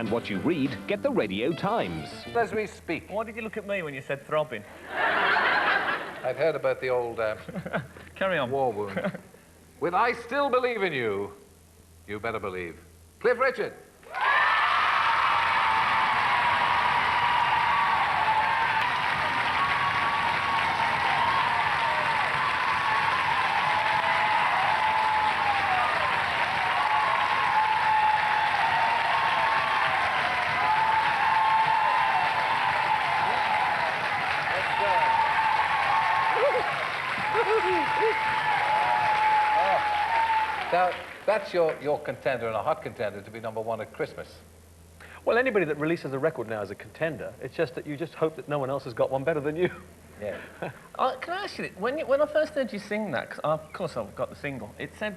And what you read, get the Radio Times. As we speak. Why did you look at me when you said throbbing? I've heard about the old Carry on. war wound. With I still believe in you, you better believe. Cliff Richard. Now, that's your contender and a hot contender to be #1 at Christmas. Well, anybody that releases a record now is a contender. It's just that you just hope that no one else has got one better than you. Yeah. Can I ask you, when I first heard you sing that, because of course I've got the single, it said...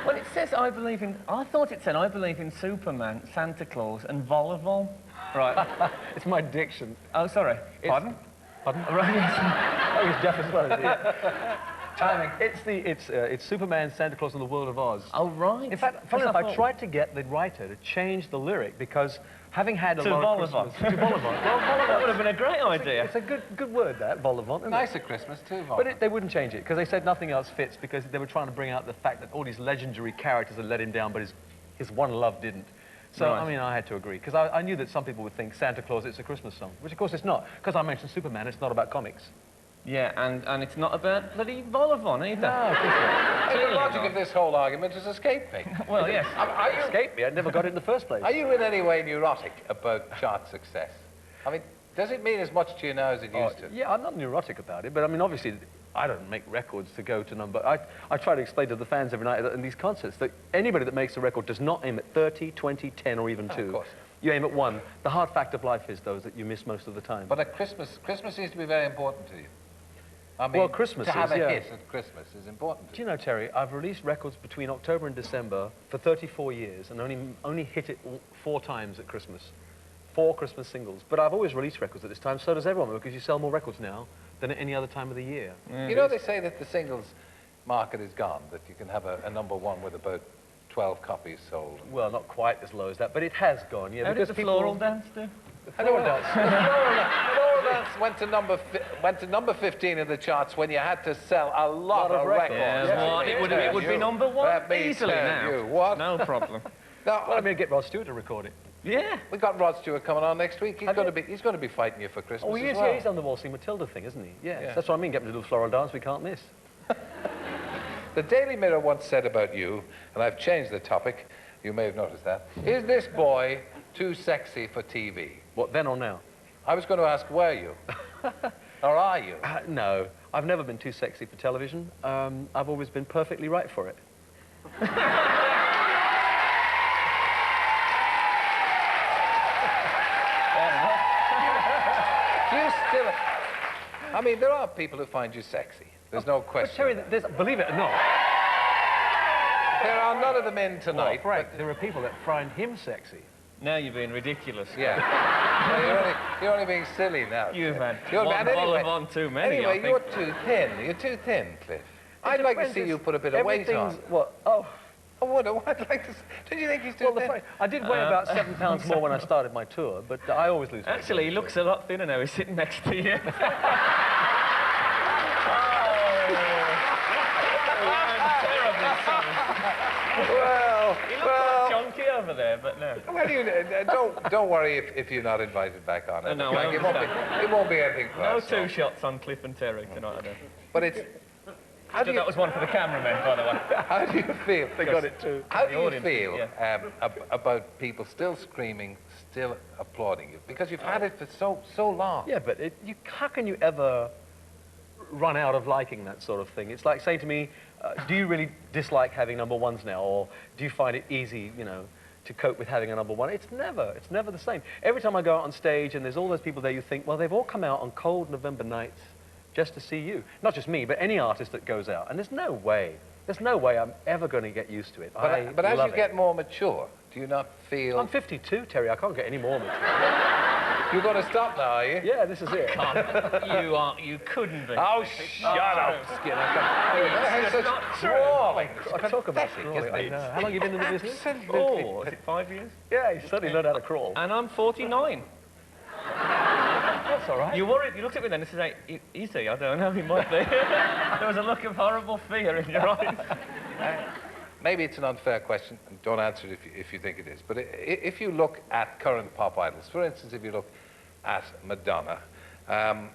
When it says I believe in... I thought it said I believe in Superman, Santa Claus and volleyball. Right. It's my diction. Oh, sorry. Pardon? Pardon? Right, yes. Oh, he's deaf as well. Timing. It's Superman, Santa Claus, and the World of Oz. Oh, right. In fact, funny enough, I tried to get the writer to change the lyric because having had a lot of Christmas... To Volleyball. Well, that would have been a great idea. It's a good word, that, Volleyball. Nice at Christmas, too, Volleyball. But they wouldn't change it because they said nothing else fits because they were trying to bring out the fact that all these legendary characters had let him down, but his one love didn't. So, right. I mean, I had to agree because I knew that some people would think Santa Claus, it's a Christmas song, which of course it's not. Because I mentioned Superman, it's not about comics. Yeah, and it's not about bloody volleyball either. No, Hey, the logic of this whole argument has escaped me. Well, yes. Are you... escaped me. I never got it in the first place. Are you in any way neurotic about chart success? I mean, does it mean as much to you now as it used to? Yeah, I'm not neurotic about it, but I mean, obviously, I don't make records to go to number. I try to explain to the fans every night in these concerts that anybody that makes a record does not aim at 30, 20, 10, or even 2. Of course. You aim at 1. The hard fact of life is, though, that you miss most of the time. But at Christmas seems to be very important to you. I mean, well, Christmas to have a yeah. hit at Christmas is important to you. Do you know, Terry, I've released records between October and December for 34 years and only hit it 4 times at Christmas. 4 Christmas singles. But I've always released records at this time, so does everyone, because you sell more records now than at any other time of the year. Mm. You know, they say that the singles market is gone, that you can have a #1 with about 12 copies sold. Well, not quite as low as that, but it has gone, yeah. How because did the floral dance do? The floral dance. The floral dance went to number 15 in the charts when you had to sell a lot of records. Yeah, yes, it would be #1 easily now. You, what? No problem. Now, well, I mean, get Rod Stewart to record it. Yeah. We got Rod Stewart coming on next week. He's going to be fighting you for Christmas. Oh, he is. Well. Yeah, he's on the Waltzing Matilda thing, isn't he? Yes. Yeah. That's what I mean. Get him to do the floral dance we can't miss. The Daily Mirror once said about you, and I've changed the topic. You may have noticed that. Is this boy too sexy for TV? What, then or now? I was going to ask, were you? Or are you? No, I've never been too sexy for television. I've always been perfectly right for it. Do you still... I mean, there are people who find you sexy. There's no question. But Terry, believe it or not... There are none of them in tonight. Well, Frank, there are people that find him sexy. Now you're being ridiculous. Yeah. You're only being silly now. You've had one too many, Anyway, I think. you're too thin. You're too thin, Cliff. I'd like to see you put a bit of weight on. What? Oh. I would. I'd like to... Did you think he's too thin? I did weigh about 7 pounds more when I started my tour, but I always lose weight. Actually, he looks a lot thinner now. He's sitting next to you. Well, he looks quite chunky over there, but no. Well, don't worry if you're not invited back on it. No, it won't be anything No personal. 2 shots on Cliff and Terry tonight, I don't. But it's... That was one for the cameraman, by the way. How do you feel? They got it too. How do you feel about people still screaming, still applauding you? Because you've had it for so long. Yeah, but how can you ever run out of liking that sort of thing? It's like saying to me, do you really dislike having #1s now, or do you find it easy, you know, to cope with having a #1? It's never the same. Every time I go out on stage and there's all those people there, you think, well, they've all come out on cold November nights just to see you. Not just me, but any artist that goes out. And there's no way I'm ever going to get used to it. But as you get more mature, do you not feel... I'm 52, Terry. I can't get any more mature. You're going to stop now, are you? Yeah, this is it. You couldn't be. Oh, shut up, Skinner. That's such crawling. I talk about crawling. I know. How long have you been in the business? Oh, is it 5 years? Yeah, you certainly learned how to crawl. And I'm 49. That's all right. You worried? You looked at me then and said, hey, is he? I don't know, he might be. There was a look of horrible fear in your eyes. Maybe it's an unfair question, and don't answer it if you think it is. But if you look at current pop idols, for instance, if you look at Madonna, and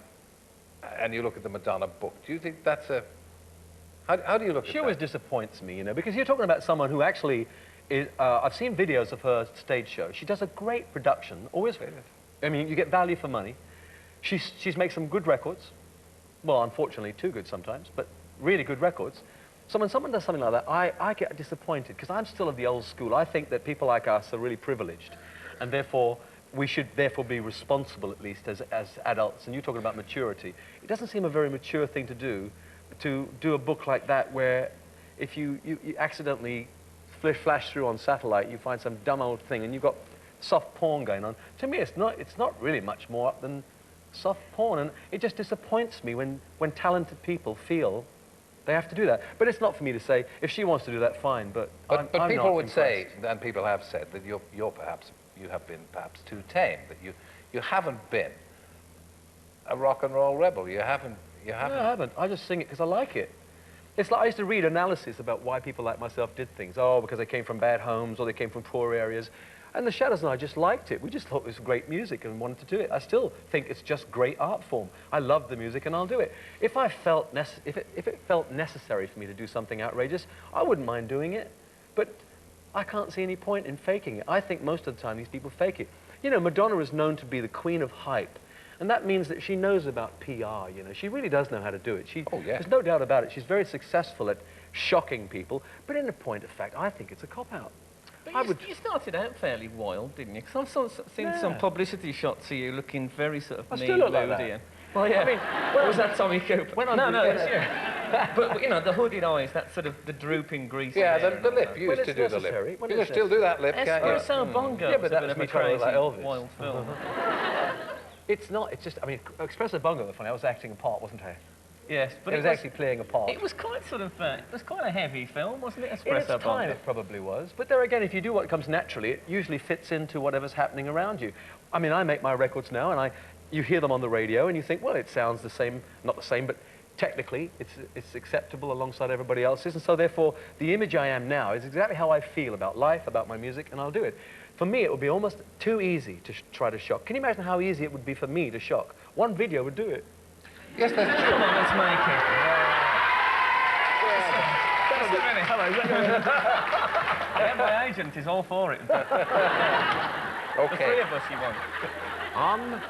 you look at the Madonna book, do you think that's a... How do you look at that? She always disappoints me, you know, because you're talking about someone who actually is... I've seen videos of her stage show. She does a great production, always... I mean, you get value for money. She's made some good records. Well, unfortunately, too good sometimes, but really good records. So when someone does something like that, I get disappointed, because I'm still of the old school. I think that people like us are really privileged, and therefore, we should therefore be responsible, at least, as adults. And you're talking about maturity. It doesn't seem a very mature thing to do a book like that, where if you accidentally flash through on satellite, you find some dumb old thing, and you've got soft porn going on. To me, it's not really much more up than soft porn, and it just disappoints me when talented people feel they have to do that. But it's not for me to say, if she wants to do that, fine, but I'm people would impressed. say, and people have said, that you have been perhaps too tame, that you haven't been a rock and roll rebel. You haven't. No, I haven't. I just sing it because I like it. It's like I used to read analysis about why people like myself did things. Oh, because they came from bad homes or they came from poor areas. And the Shadows and I just liked it. We just thought it was great music and wanted to do it. I still think it's just great art form. I love the music and I'll do it. If it felt necessary for me to do something outrageous, I wouldn't mind doing it. But I can't see any point in faking it. I think most of the time these people fake it. You know, Madonna is known to be the queen of hype. And that means that she knows about PR, you know. She really does know how to do it. Oh, yeah. There's no doubt about it. She's very successful at shocking people. But in a point of fact, I think it's a cop-out. You started out fairly wild, didn't you? Because I've seen some publicity shots of you looking very sort of mean, still look like moody. that. Well, yeah. I mean, Was that Tommy Cooper? No, yes. it's you. But, you know, the hooded eyes, that sort of the drooping, greasy Yeah, hair the lip. You used to do the necessary, lip. when You it's can still do that lip, can't you? Espresso Bongo. Yeah, but that was was a me bit of trying to a look like crazy Elvis. wild film. It's not, it's just, I mean, Espresso Bongo was funny. I was acting a part, wasn't I? Yes, but It was actually playing a part. It was quite sort of, it was quite a heavy film, wasn't it? In its Espresso time, Bongo. it probably was. But there again, if you do what comes naturally, it usually fits into whatever's happening around you. I mean, I make my records now, and you hear them on the radio, and you think, well, it sounds the same, not the same, but technically, it's acceptable alongside everybody else's, and so therefore, the image I am now is exactly how I feel about life, about my music, and I'll do it. For me, it would be almost too easy to try to shock. Can you imagine how easy it would be for me to shock? One video would do it. Yes, that's true. Come on, let's make it. Yeah, my agent is all for it. But the three of us, you want.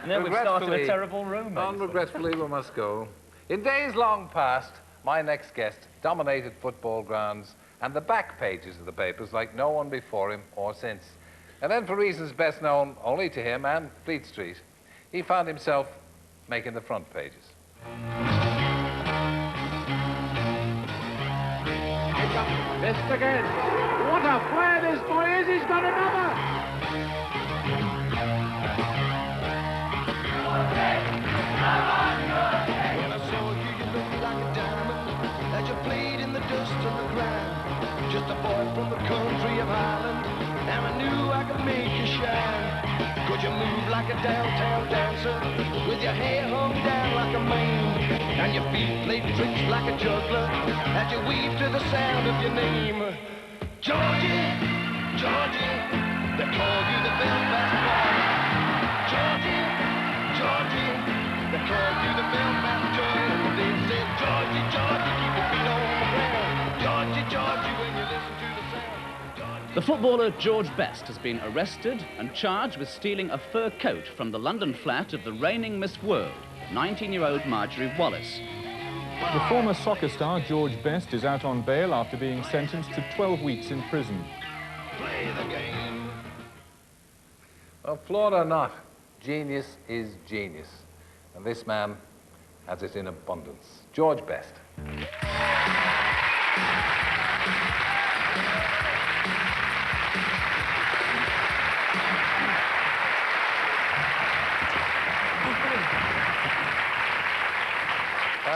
Then we've started a terrible rumour. Regretfully, we must go. In days long past, my next guest dominated football grounds and the back pages of the papers like no one before him or since. And then, for reasons best known only to him and Fleet Street, he found himself making the front pages. Missed again. What a player this boy is. He's got another. When I saw you, you looked like a diamond as you played in the dust of the ground. Just a boy from the country of Ireland, and I knew I could make you shine. Could you move like a downtown dancer with your hair hung down like a mane, and your feet played tricks like a juggler as you weave to the sound of your name? Georgie, Georgie, they call you the Belfast Boy. Georgie, Georgie, they call you the Belfast Joy. They say, Georgie, Georgie, keep your feet on the ground. Georgie, Georgie, when you listen to the sound. Georgie. The footballer George Best has been arrested and charged with stealing a fur coat from the London flat of the reigning Miss World, 19-year-old Marjorie Wallace. The former soccer star George Best is out on bail after being sentenced to 12 weeks in prison. Play the game. Well, flawed or not, genius is genius. And this man has it in abundance. George Best.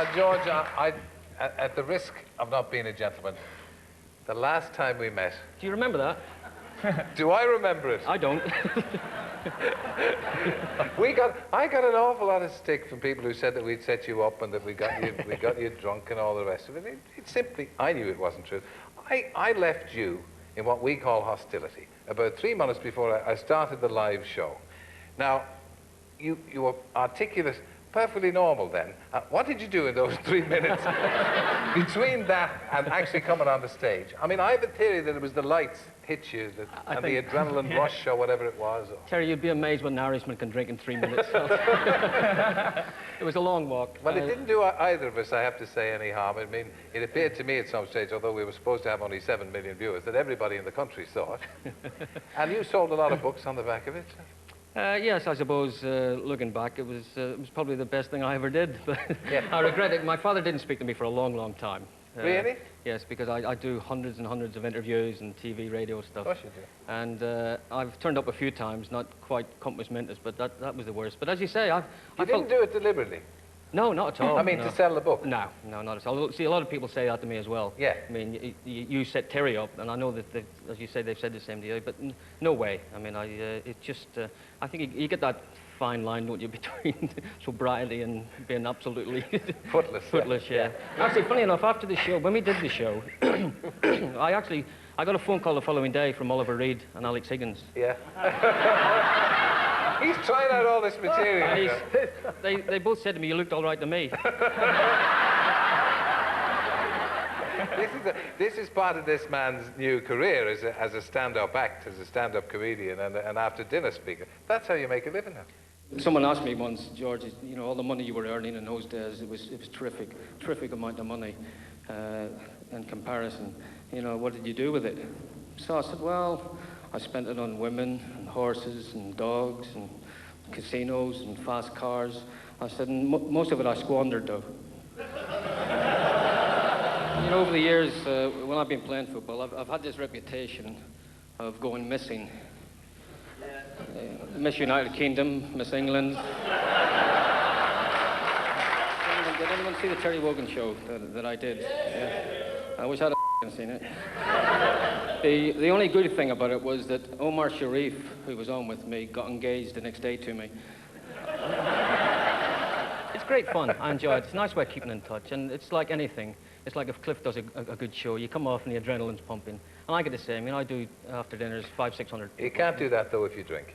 Now, George, at the risk of not being a gentleman, the last time we met... Do you remember that? Do I remember it? I don't. I got an awful lot of stick from people who said that we'd set you up and that we got you drunk and all the rest of it. It simply, I knew it wasn't true. I left you in what we call hostility about 3 months before I started the live show. Now, you were articulate, perfectly normal then. What did you do in those 3 minutes between that and actually coming on the stage? I mean, I have a theory that it was the lights hit you and the adrenaline rush or whatever it was. Terry, you'd be amazed what an Irishman can drink in 3 minutes. So. It was a long walk. Well, it didn't do either of us, I have to say, any harm. I mean, it appeared to me at some stage, although we were supposed to have only 7 million viewers, that everybody in the country saw it. And you sold a lot of books on the back of it. Yes, I suppose, looking back, it was probably the best thing I ever did. But Yeah. I regret it. My father didn't speak to me for a long, long time. Really? Yes, because I do hundreds and hundreds of interviews and TV, radio stuff. Of course you do. And I've turned up a few times, not quite compos mentis, but that was the worst. But as you say, I didn't do it deliberately? No, not at all. I mean, no. to sell the book? No, not at all. See, a lot of people say that to me as well. Yeah. I mean, you set Terry up, and I know that, as you say, they've said the same to you, but no way. I mean, it's just, I think you get that fine line, don't you, between sobriety and being absolutely... Footless. Yeah. Actually, funny enough, after the show, when we did the show, I got a phone call the following day from Oliver Reed and Alex Higgins. Yeah. He's trying out all this material. They both said to me, you looked all right to me. This is part of this man's new career as a stand-up act, as a stand-up comedian and an after-dinner speaker. That's how you make a living now. Someone asked me once, George, you know, all the money you were earning in those days, it was terrific amount of money in comparison. You know, what did you do with it? So I said, well, I spent it on women and horses and dogs and casinos and fast cars. I said, and most of it I squandered, though. You know, over the years, when I've been playing football, I've had this reputation of going missing. Miss United Kingdom, Miss England. Did anyone see the Terry Wogan show that I did? Yeah. I wish I'd have seen it. The only good thing about it was that Omar Sharif, who was on with me, got engaged the next day to me. It's great fun. I enjoy it. It's a nice way of keeping in touch, and it's like anything. It's like if Cliff does a good show, you come off and the adrenaline's pumping. And I get the same. I mean, I do after dinners 500-600. You can't do that, though, if you drink.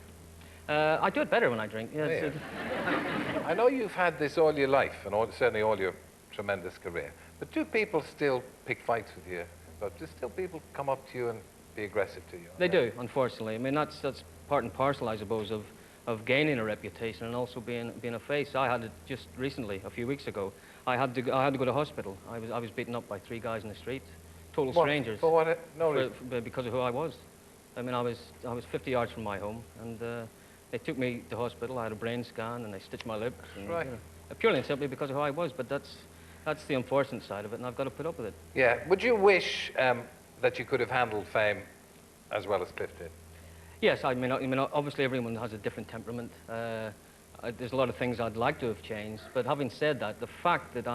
I do it better when I drink. Yeah, I know you've had this all your life, and certainly all your tremendous career. But do people still pick fights with you? But do still people come up to you and be aggressive to you? They do, unfortunately. I mean, that's part and parcel, I suppose, of gaining a reputation and also being a face. I had it just recently, a few weeks ago. I had to go to hospital. I was beaten up by 3 guys in the street, total strangers. For what? No, because of who I was. I mean, I was 50 yards from my home, and they took me to hospital. I had a brain scan, and they stitched my lips. And, right. You know, purely and simply because of who I was. But that's the unfortunate side of it, and I've got to put up with it. Yeah. Would you wish that you could have handled fame as well as Cliff did? Yes, I mean, obviously everyone has a different temperament. There's a lot of things I'd like to have changed, but having said that, the fact that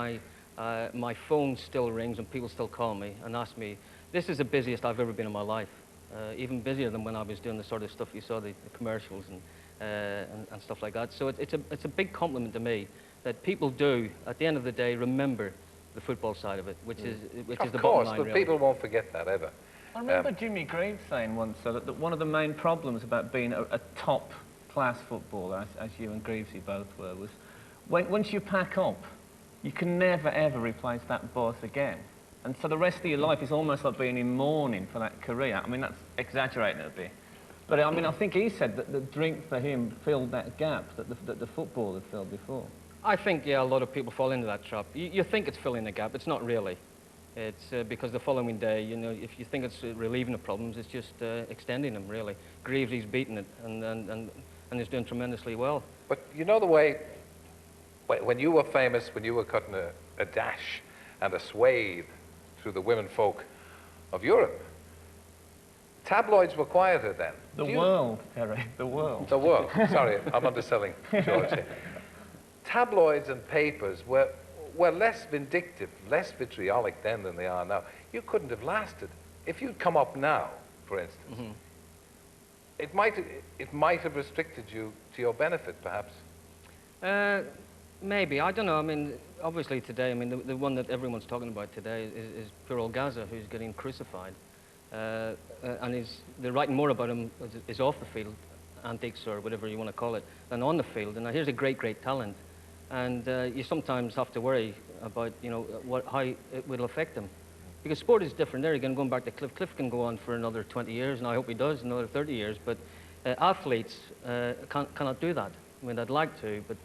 my phone still rings and people still call me and ask me, this is the busiest I've ever been in my life, even busier than when I was doing the sort of stuff you saw, the commercials and stuff like that. So it's a big compliment to me that people do, at the end of the day, remember the football side of it, which is the bottom line. Of course, really. but people won't forget that ever. I remember Jimmy Greaves saying once that one of the main problems about being a top-class footballer, as you and Greavesy both were, was once you pack up, you can never, ever replace that berth again. And so the rest of your life is almost like being in mourning for that career. I mean, that's exaggerating a bit. But I mean, I think he said that the drink for him filled that gap that the football had filled before. I think, yeah, a lot of people fall into that trap. You think it's filling the gap. It's not really. It's because the following day, you know, if you think it's relieving the problems, it's just extending them, really. Greavesy's beaten it and is doing tremendously well. But you know the way, when you were famous, when you were cutting a dash and a swathe through the women folk of Europe, tabloids were quieter then. The world, Terry, the world. The world. Sorry, I'm underselling George here. Tabloids and papers were were less vindictive, less vitriolic then than they are now, you couldn't have lasted. If you'd come up now, for instance, it might have restricted you to your benefit, perhaps. Maybe, I don't know. I mean, obviously today, I mean, the one that everyone's talking about today is poor old Gaza, who's getting crucified. And they're writing more about him is off the field, antics or whatever you want to call it, than on the field. And here's a great, great talent. And you sometimes have to worry about, you know, how it will affect him. Because sport is different. There again, going back to Cliff. Cliff can go on for another 20 years, and I hope he does, another 30 years. But athletes cannot do that. I mean, I'd like to, but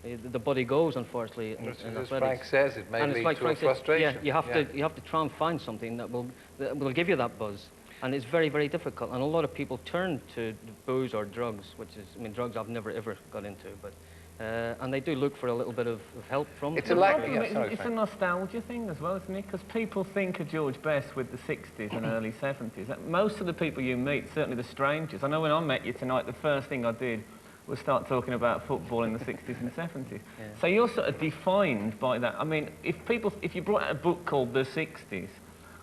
the body goes, unfortunately. As Frank says, it may lead to a frustration. Yeah, you have to try and find something that will give you that buzz. And it's very, very difficult. And a lot of people turn to booze or drugs, which is, I mean, drugs I've never, ever got into. But and they do look for a little bit of help from it's them. It's a nostalgia thing as well, isn't it? Because people think of George Best with the 60s and early 70s. Most of the people you meet, certainly the strangers, I know when I met you tonight, the first thing I did was start talking about football in the 60s and 70s. Yeah. So you're sort of defined by that. I mean, if you brought out a book called The 60s,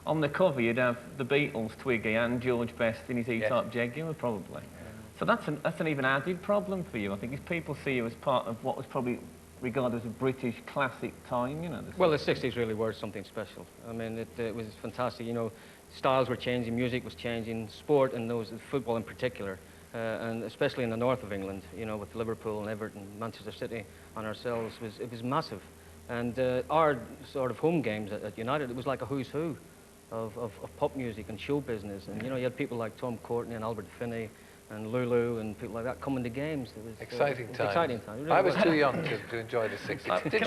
on the cover you'd have the Beatles, Twiggy, and George Best in his E-Type Jaguar, probably. So that's an even added problem for you, I think, is people see you as part of what was probably regarded as a British classic time, you know. Well, the 60s really were something special. I mean, it was fantastic, you know. Styles were changing, music was changing, sport, and football in particular, and especially in the north of England, you know, with Liverpool and Everton, Manchester City, and ourselves, it was massive. And our sort of home games at United, it was like a who's who of pop music and show business. And, you know, you had people like Tom Courtenay and Albert Finney, and Lulu and people like that coming to games. It was exciting time. Exciting time. Really I was too young to enjoy the 60s. Did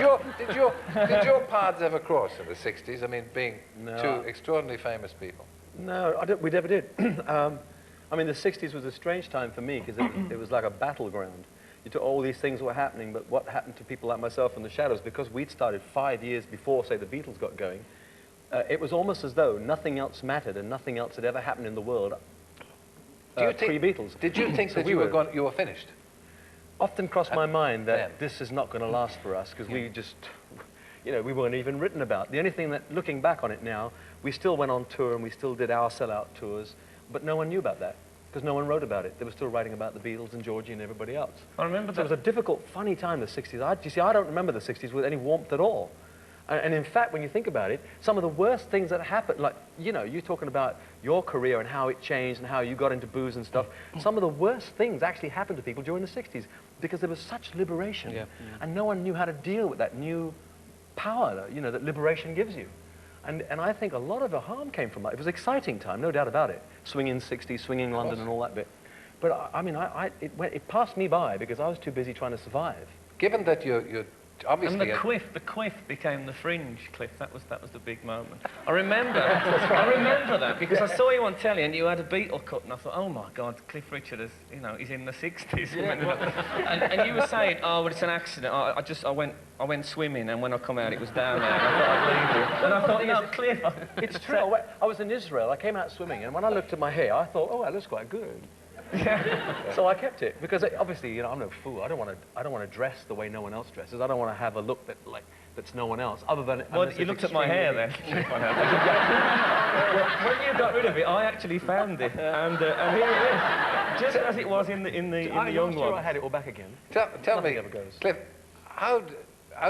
your paths ever cross in the 60s? I mean, being two extraordinarily famous people. No, we never did. I mean, the 60s was a strange time for me because it was like a battleground. All these things were happening, but what happened to people like myself in the shadows, because we'd started 5 years before, say, the Beatles got going, it was almost as though nothing else mattered and nothing else had ever happened in the world. Pre-Beatles. Did you think that you were finished? Often crossed my mind that this is not going to last for us because we just, you know, we weren't even written about. The only thing that, looking back on it now, we still went on tour and we still did our sellout tours, but no one knew about that because no one wrote about it. They were still writing about the Beatles and Georgie and everybody else. I remember so it was a difficult, funny time, the 60s. You see, I don't remember the 60s with any warmth at all. And in fact, when you think about it, some of the worst things that happened, like, you know, you're talking about your career and how it changed and how you got into booze and stuff. Some of the worst things actually happened to people during the 60s because there was such liberation. And no one knew how to deal with that new power, you know, that liberation gives you. And I think a lot of the harm came from that. It was an exciting time, no doubt about it. Swinging 60s, swinging London and all that bit. But I mean, it passed me by because I was too busy trying to survive. Given that you're obviously... And the quiff became the fringe, Cliff. That was the big moment. I remember that because I saw you on telly and you had a Beatle cut and I thought, oh my God, Cliff Richard is, you know, he's in the 60s. And you were saying, oh, well, it's an accident. I went swimming and when I come out it was down there. And I thought I'd leave it. And I thought, no, Cliff. It's true. I was in Israel. I came out swimming and when I looked at my hair, I thought, oh, that looks quite good. So I kept it because obviously, you know, I'm no fool. I don't want to dress the way no one else dresses. I don't want to have a look that's no one else. Other than well, you looked at my hair then. When you got rid of it, I actually found it, and here it is, just as it was in the young one. I had it all back again. Tell me, Cliff, how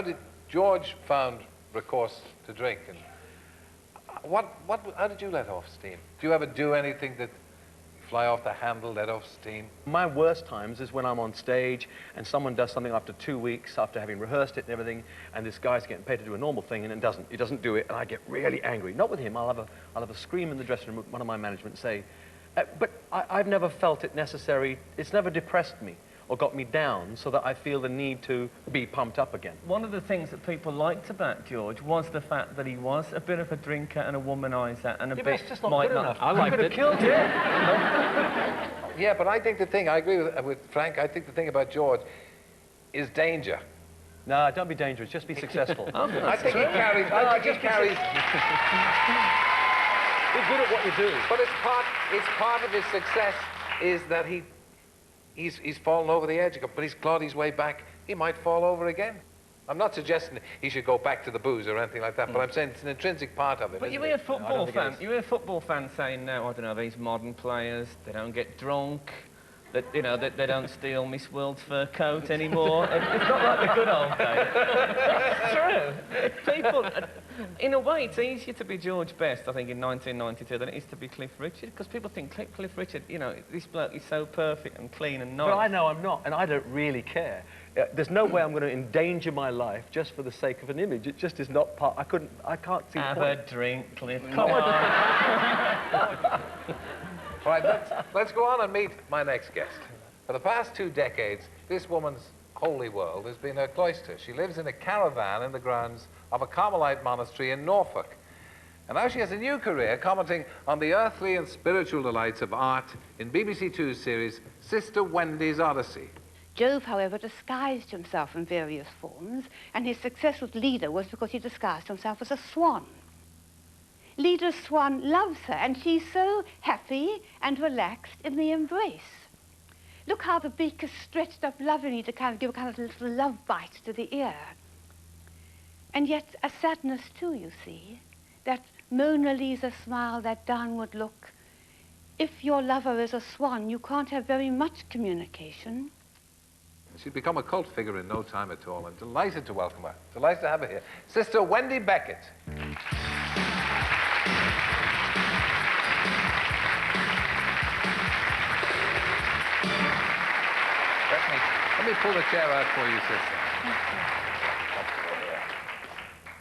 did George found recourse to drink, and how did you let off steam? Do you ever do anything that fly off the handle, let off steam? My worst times is when I'm on stage and someone does something after 2 weeks, after having rehearsed it and everything, and this guy's getting paid to do a normal thing and he doesn't do it, and I get really angry. Not with him, I'll have a scream in the dressing room with one of my management say, but I've never felt it necessary, it's never depressed me or got me down so that I feel the need to be pumped up again. One of the things that people liked about George was the fact that he was a bit of a drinker and a womanizer and a bit... It's just not good enough. I liked it. Killed it. Yeah, but I think I agree with Frank, I think the thing about George is danger. No, don't be dangerous, just be successful. I think he carries... Be good at what you do. But it's part of his success is that he's fallen over the edge, but he's clawed his way back. He might fall over again. I'm not suggesting he should go back to the booze or anything like that, but I'm saying it's an intrinsic part of him. But you isn't hear it? football fans. You hear football fans saying now, I don't know, these modern players, they don't get drunk, that you know, that they don't steal Miss World's fur coat anymore. It's not like the good old days. It's true. People, in a way, it's easier to be George Best, I think, in 1992 than it is to be Cliff Richard, because people think Cliff Richard, you know, this bloke is so perfect and clean and nice. But I know I'm not, and I don't really care. There's no way I'm going to endanger my life just for the sake of an image. It just is not part. I can't see. Have the point. a drink, Cliff. Come on. All right, let's go on and meet my next guest. For the past 2 decades, this woman's holy world has been her cloister. She lives in a caravan in the grounds of a Carmelite monastery in Norfolk. And now she has a new career commenting on the earthly and spiritual delights of art in BBC Two's series Sister Wendy's Odyssey. Jove, however, disguised himself in various forms, and his success with Leda was because he disguised himself as a swan. Leda's swan loves her, and she's so happy and relaxed in the embrace. Look how the beak is stretched up lovingly to kind of give a kind of little love bite to the ear. And yet a sadness too, you see. That Mona Lisa smile, that downward look. If your lover is a swan, you can't have very much communication. She's become a cult figure in no time at all. I'm delighted to welcome her. Delighted to have her here. Sister Wendy Beckett. Let me pull the chair out for you, sister.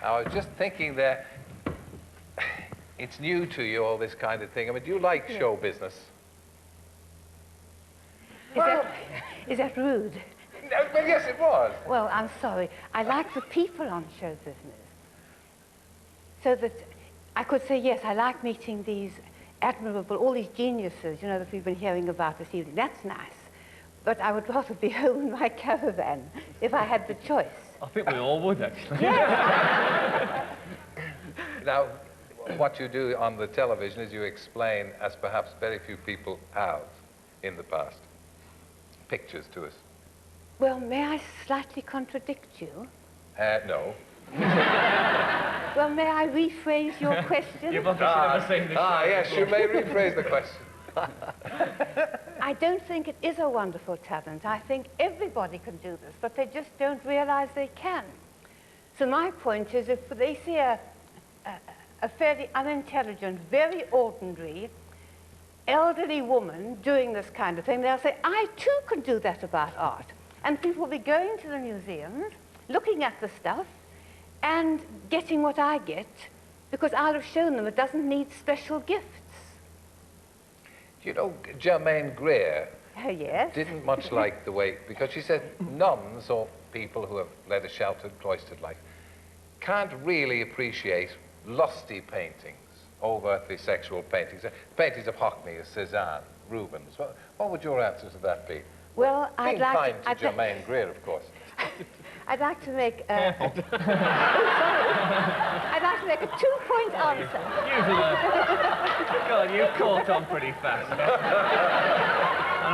Now, I was just thinking there, it's new to you, all this kind of thing. I mean, do you like show business? Is that rude? No, well, yes, it was. Well, I'm sorry. I like the people on show business. So that I could say, yes, I like meeting these admirable, all these geniuses, you know, that we've been hearing about this evening. That's nice. But I would rather be home in my caravan if I had the choice. I think we all would, actually. Yeah. Now, what you do on the television is you explain, as perhaps very few people have in the past, pictures to us. Well, may I slightly contradict you? No. Well, may I rephrase your question? You've obviously never seen this show yes, before. you may rephrase the question. I don't think it is a wonderful talent. I think everybody can do this, but they just don't realize they can. So my point is, if they see a fairly unintelligent, very ordinary, elderly woman doing this kind of thing, they'll say, I too can do that about art. And people will be going to the museums, looking at the stuff, and getting what I get, because I'll have shown them it doesn't need special gifts. You know, Germaine Greer Yes? didn't much like the way, because she said nuns or people who have led a sheltered, cloistered life can't really appreciate lusty paintings, overtly sexual paintings. Paintings of Hockney, Cézanne, Rubens. What would your answer to that be? Well, Being kind to Germaine Greer, of course. I'd like to make I'd like to make a 2-point answer. You've learned. God, you've caught on pretty fast. And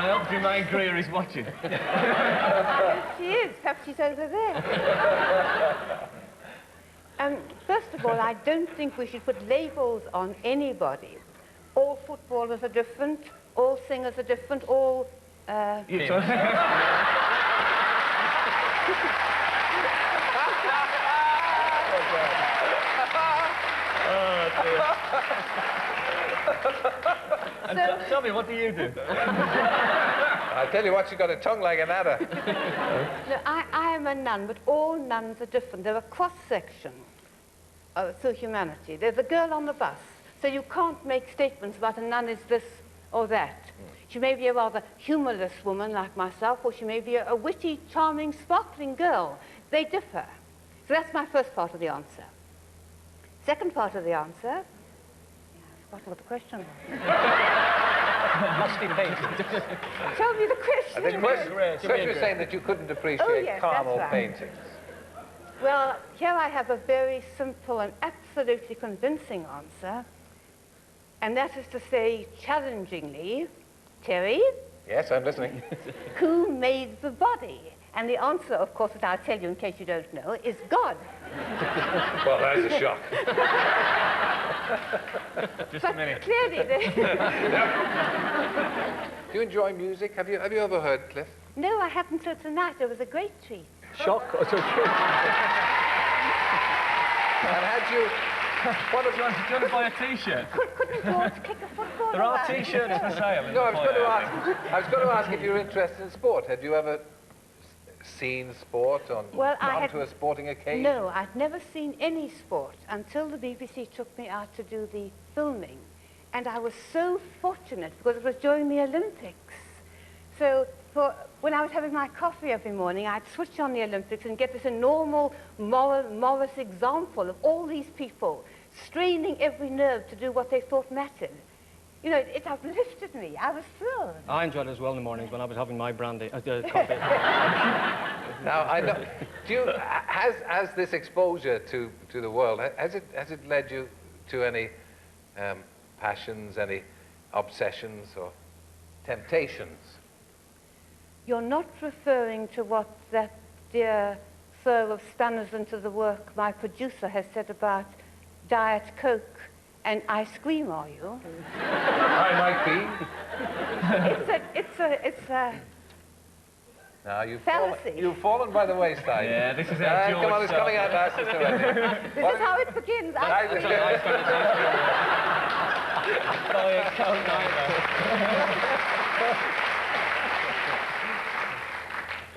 I hope Germaine Greer is watching. She is. Perhaps she's over there. First of all, I don't think we should put labels on anybody. All footballers are different. All singers are different. All... Tell me, what do you do? I'll tell you what, you've got a tongue like an adder. No, I am a nun, but all nuns are different. They're a cross-section through humanity. They're the girl on the bus, so you can't make statements about a nun is this or that. She may be a rather humorless woman like myself, or she may be a witty, charming, sparkling girl. They differ. So that's my first part of the answer. Second part of the answer, I forgot what the question was. Lusty painting. Tell me the question. The question was saying that you couldn't appreciate carnal paintings. Well, here I have a very simple and absolutely convincing answer, and that is to say, challengingly, Terry, Yes, I'm listening. Who made the body? And the answer, of course, that I'll tell you in case you don't know, is God. Well, that is a shock. Just a minute. Clearly, Do you enjoy music? Have you ever heard Cliff? no, I haven't till tonight. It was a great treat. Shock. And had you... Do you want to buy a T-shirt? Couldn't George kick a football There are around? T-shirts for sale. No, I was going to ask if you're interested in sport. Have you ever seen sport on onto a sporting occasion? No, I'd never seen any sport until the BBC took me out to do the filming. And I was so fortunate because it was during the Olympics. So when I was having my coffee every morning, I'd switch on the Olympics and get this enormous Morris example of all these people straining every nerve to do what they thought mattered. You know, it uplifted me. I was thrilled. I enjoyed it as well in the mornings when I was having my brandy, coffee. Now, I know... Has this exposure to the world, has it led you to any passions, any obsessions or temptations? You're not referring to what that dear throw of stunners into the work my producer has said about Diet Coke and ice cream, are you? I might be. It's a Now, you've fallacy. fallen by the wayside. Yeah, this is how George come on, it's coming out now, Sister Wendy. This is how it begins. Ice cream. Buy a Coke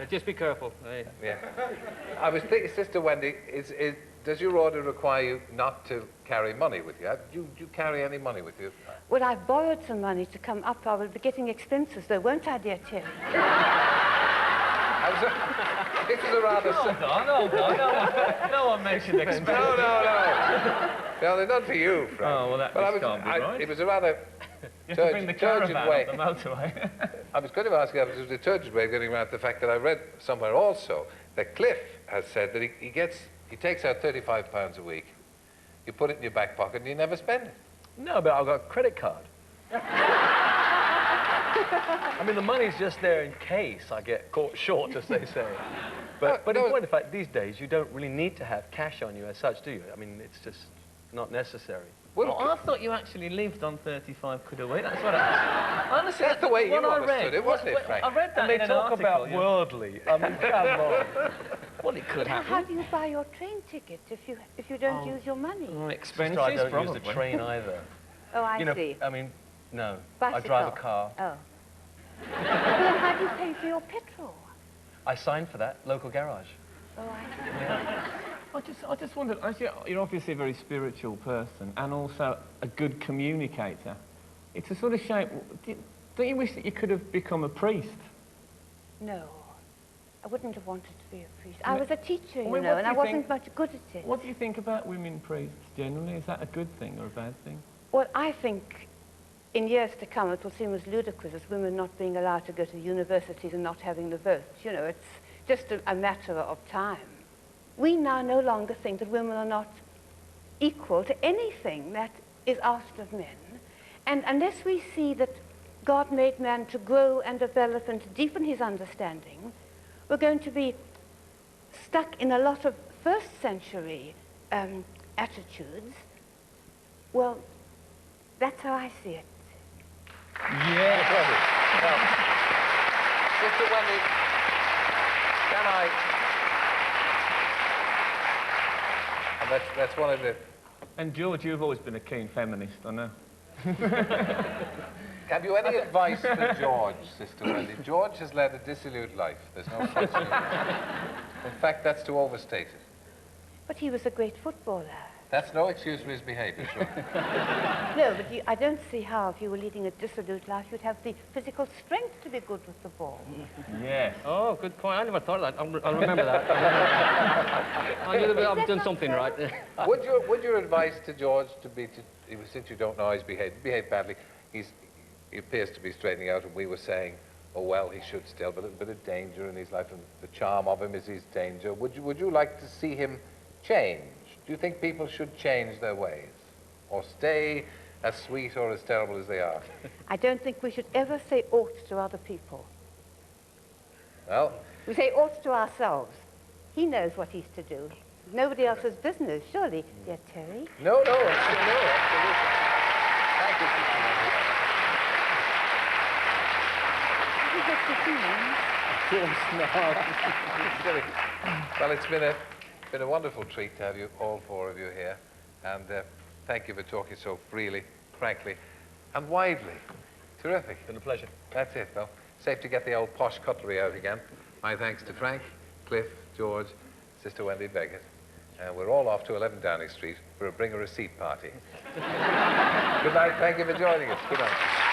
Just be careful. Yeah. I was thinking, Sister Wendy, does your order require you not to carry money with you? Do you carry any money with you? Well, I've borrowed some money to come up. I will be getting expenses, though, won't I, dear Tim? This is a rather... Hold on. No one mentioned expenses. No. No, they're not for you, Frank. Oh, well, that can't be right. It was a rather... You have to bring the caravan way. up the motorway. I was going to ask you if it was a detergent way of getting around the fact that I read somewhere also that Cliff has said that he takes out £35 a week, you put it in your back pocket and you never spend it. No, but I've got a credit card. I mean, the money's just there in case I get caught short, as they say. But in point of fact, these days, you don't really need to have cash on you as such, do you? I mean, it's just not necessary. Well, I thought you actually lived on 35 quid a week. That's what honestly, that's the way you understood it, wasn't it, Frank? I read that And they in an talk article, about worldly. I mean, come on. Well, it could How happen. do you buy your train ticket if you don't use your money? Expenses, I don't probably. use the train either. Oh, I see. I mean, no. Bicycle. I drive a car. Oh. Well, how do you pay for your petrol? I signed for that, local garage. Oh, I see. I just wondered, you're obviously a very spiritual person and also a good communicator. It's a sort of shame. Don't you wish that you could have become a priest? No. I wouldn't have wanted to be a priest. I was a teacher, I mean, and I wasn't much good at it. What do you think about women priests generally? Is that a good thing or a bad thing? Well, I think in years to come it will seem as ludicrous as women not being allowed to go to universities and not having the vote. You know, it's just a matter of time. We now no longer think that women are not equal to anything that is asked of men. And unless we see that God made man to grow and develop and to deepen his understanding, we're going to be stuck in a lot of first century attitudes. Well, that's how I see it. Yeah. Sister Wendy, can I... And that's one of the... And George, you've always been a keen feminist, I know. Have you any advice for George, Sister Wendy? George has led a dissolute life. There's no question. In fact, that's to overstate it. But he was a great footballer. That's no excuse for his behaviour, sure. No, but I don't see how, if you were leading a dissolute life, you'd have the physical strength to be good with the ball. Yes. Oh, good point. I never thought of that. I'll remember that. I knew that I've done something right. Would your advice to George to be, since you don't know how he's behaved badly, he appears to be straightening out, and we were saying, oh, well, he should still, but a bit of danger in his life, and the charm of him is his danger. Would you like to see him change? Do you think people should change their ways? Or stay as sweet or as terrible as they are. I don't think we should ever say ought to other people. Well, We say ought to ourselves. He knows what he's to do. Nobody else's business, surely, dear Terry. no, absolutely. Thank you, Sister Wendy. You get the feelings. Well, it's been a wonderful treat to have you, all four of you here, and thank you for talking so freely, frankly, and widely. Terrific. It's been a pleasure. That's it, though. Safe to get the old posh cutlery out again. My thanks to Frank, Cliff, George, Sister Wendy, Beckett. And we're all off to 11 Downing Street for a bring a receipt party. Good night. Thank you for joining us. Good night.